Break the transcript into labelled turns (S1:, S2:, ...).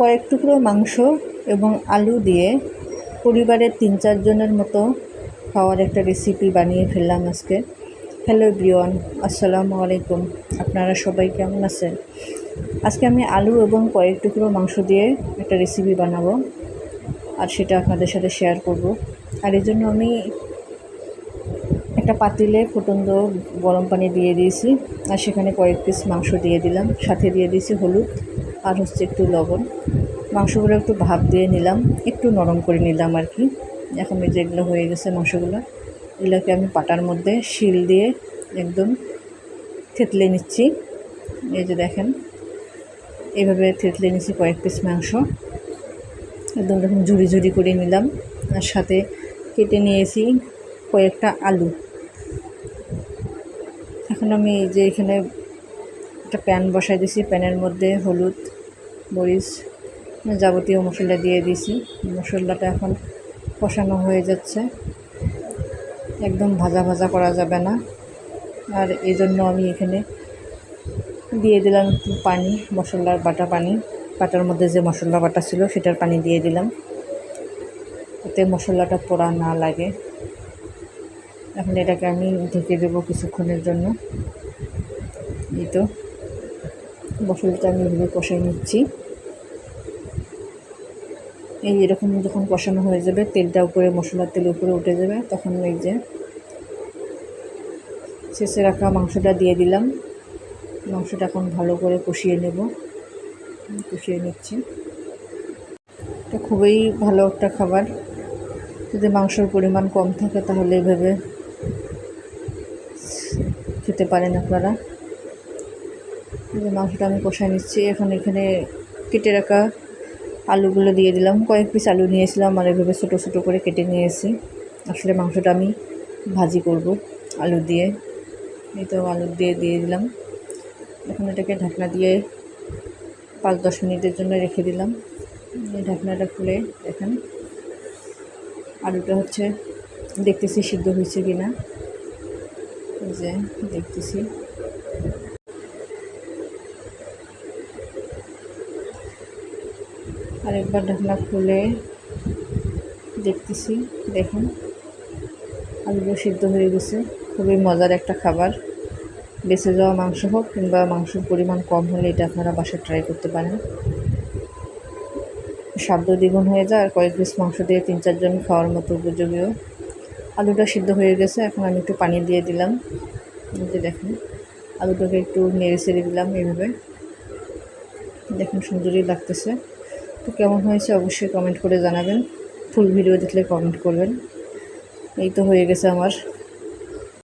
S1: কয়েক টুকরো মাংস এবং আলু দিয়ে পরিবারের 3-4 জনের মতো খাওয়ার একটা রেসিপি বানিয়ে ফেললাম আজকে। হ্যালো এভরিওয়ান, আসসালামু আলাইকুম। আপনারা সবাই কেমন আছেন? আজকে আমি আলু এবং কয়েক টুকরো মাংস দিয়ে একটা রেসিপি বানাবো, আর সেটা আপনাদের সাথে শেয়ার করব। আর এই জন্য আমি একটা পাতিলে ফুটন্ত গরম পানি দিয়ে দিয়েছি, আর সেখানে কয়েক পিস মাংস দিয়ে দিলাম, সাথে দিয়ে দিয়েছি হলুদ আর একটু লবণ। মাংসগুলো একটু ভাপ দিয়ে নিলাম, একটু নরম করে নিলাম আর কি। এখন এই যে এগুলো হয়ে গেছে মাংসগুলো, এগুলোকে আমি পাটার মধ্যে শিল দিয়ে একদম থেতলে নিচ্ছি। এই যে দেখেন, এইভাবে থেতলে নিচ্ছি কয়েক পিস মাংস, একদম যখন ঝুড়ি ঝুড়ি করে নিলাম। আর সাথে কেটে নিয়েছি কয়েকটা আলু। এখন আমি এই যে এখানে একটা প্যান বসাই দিয়েছি, প্যানের মধ্যে হলুদ, মরিচ, যাবতীয় মশলা দিয়ে দিয়েছি। মশলাটা এখন কষানো হয়ে যাচ্ছে, একদম ভাজা ভাজা করা যাবে না। আর এই জন্য আমি এখানে দিয়ে দিলাম একটু পানি, মশলার বাটা পানি। পাটার মধ্যে যে মশলা বাটা ছিল সেটার পানি দিয়ে দিলাম, যাতে মশলাটা পোড়া না লাগে। এখন এটাকে আমি ঢেকে দেবো কিছুক্ষণের জন্য। এই তো মশলাটা আমি এভাবে কষাই নিচ্ছি। এই এরকম যখন কষানো হয়ে যাবে, তেলটা উপরে, মশলার তেল উপরে উঠে যাবে, তখন এই যে শেষে রাখা মাংসটা দিয়ে দিলাম। মাংসটা এখন ভালো করে কষিয়ে নিচ্ছি। এটা খুবই ভালো একটা খাবার। যদি মাংসের পরিমাণ কম থাকে তাহলে এইভাবে খেতে পারেন আপনারা। এই যে মাংসটা আমি কষায় নিচ্ছি। এখন এখানে কেটে রাখা আলুগুলো দিয়ে দিলাম। কয়েক পিস আলু নিয়েছিলাম আর এভাবে ছোটো ছোটো করে কেটে নিয়েছি। আসলে মাংসটা আমি ভাজি করব আলু দিয়ে। এই তো আলু দিয়ে দিলাম। এখন এটাকে ঢাকনা দিয়ে 5-10 মিনিটের জন্য রেখে দিলাম। এই ঢাকনাটা খুলে দেখেন আলুটা দেখতেছি সিদ্ধ হয়েছে কি না। এই যে দেখতেছি, আরেকবার ঢাকনা খুলে দেখতেছি। দেখুন আলুটা সিদ্ধ হয়ে গেছে। খুবই মজার একটা খাবার। বেঁচে যাওয়া মাংস হোক কিংবা মাংসের পরিমাণ কম হলে এটা আপনারা বাসায় ট্রাই করতে পারেন। স্বাদ দ্বিগুণ হয়ে যায়। আর কয়েক পিস মাংস দিয়ে 3-4 জন খাওয়ার মতো উপযোগীয়। আলুটা সিদ্ধ হয়ে গেছে। এখন আমি একটু পানি দিয়ে দিলাম। যে দেখুন আলুটাকে একটু নেড়ে ছেড়ে দিলাম এইভাবে। দেখুন সুন্দরই লাগতেছে। তো কেমন হয়েছে অবশ্যই কমেন্ট করে জানাবেন। ফুল ভিডিও দেখলে কমেন্ট করবেন। এই তো হয়ে গেছে আমার